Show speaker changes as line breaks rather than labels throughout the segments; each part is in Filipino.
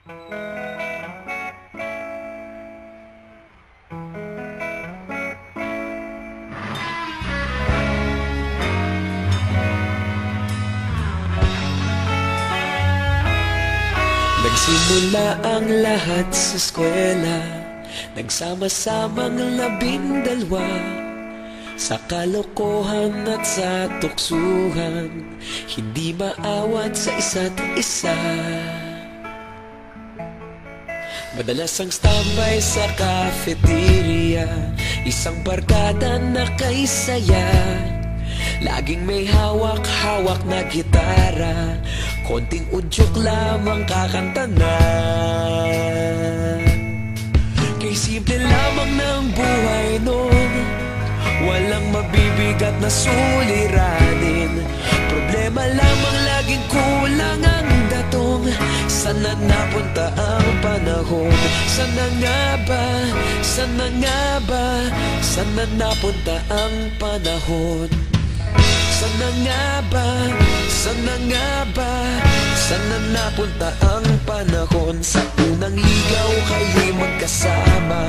Nagsimula ang lahat sa eskwela, nagsama-samang 12 sa kalokohan at sa tuksuhan, hindi maawat sa isa't isa. Madalas ang standby sa cafeteria, isang barkada na kay saya. Laging may hawak-hawak na gitara, konting udyok lamang kakanta na. Kay simple lamang ng buhay nun, walang mabibigat na suliranin. Problema lamang laging kulang ang datong. Sana napunta ang panahon? Sana nga ba? Sana nga ba? Sana napunta ang panahon? Sana nga ba? Sana nga ba? Sana napunta ang panahon? Sa unang ligaw kayo'y magkasama,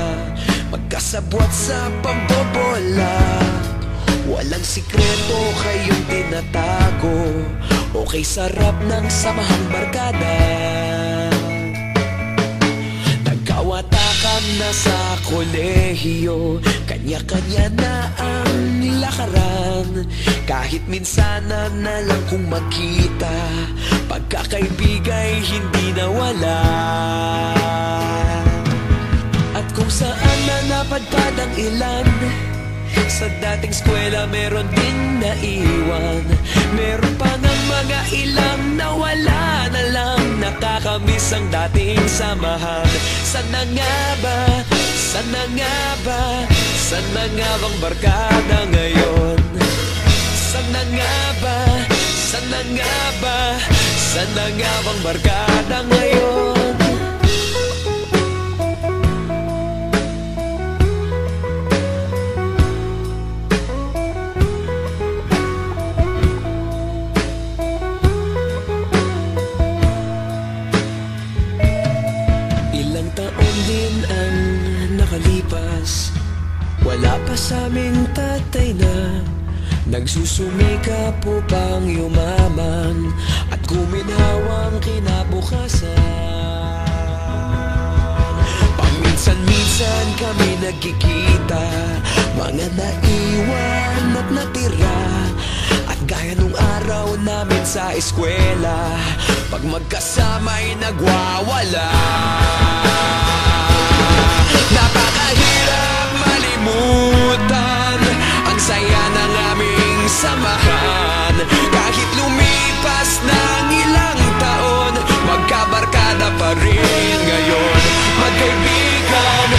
magkasabwat sa pambobola. Walang sikreto kayong tinatago, okay sarap ng samahang barkada. Nagkawatakan na sa kolehiyo, kanya-kanya na ang nilakaran. Kahit minsan na lang kung magkita, pagkakaibigay hindi nawala. At kung saan na napadpad ang ilan, sa dating eskwela meron din naiwan. Meron pa ng mga ilang nawala na lang, nakakamiss ang dating samahan. Sana nga ba? Sana nga ba? Sana nga bang barkada ngayon? Sana nga ba? Sana nga ba? Sana nga bang barkada ngayon? Ilang taon din ang nakalipas, wala pa sa aming tatay na nagsusumikap upang yumaman at guminhawang kinabukasan. Paminsan-minsan kami nagkikita, mga naiwan at natira. At gaya nung araw namin sa eskwela, pag magkasama'y nagwawala. Napakahirap malimutan ang saya ng aming samahan. Kahit lumipas ng ilang taon, magkabarkada pa rin ngayon. Magkaibigan,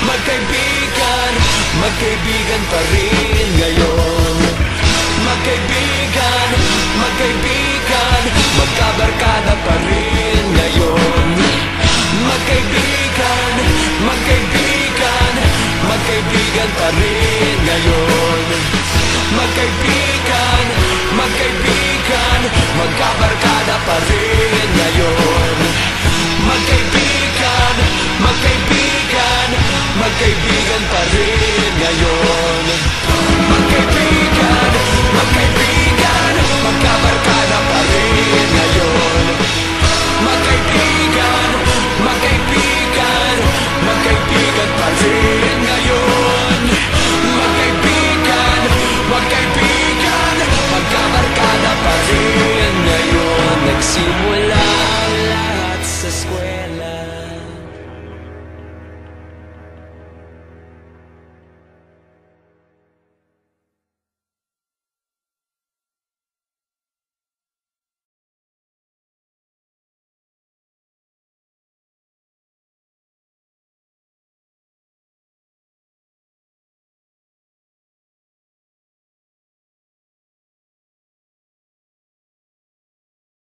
magkaibigan, magkaibigan pa rin ngayon. Magkaibigan, magkaibigan, magkabarkada pa rin.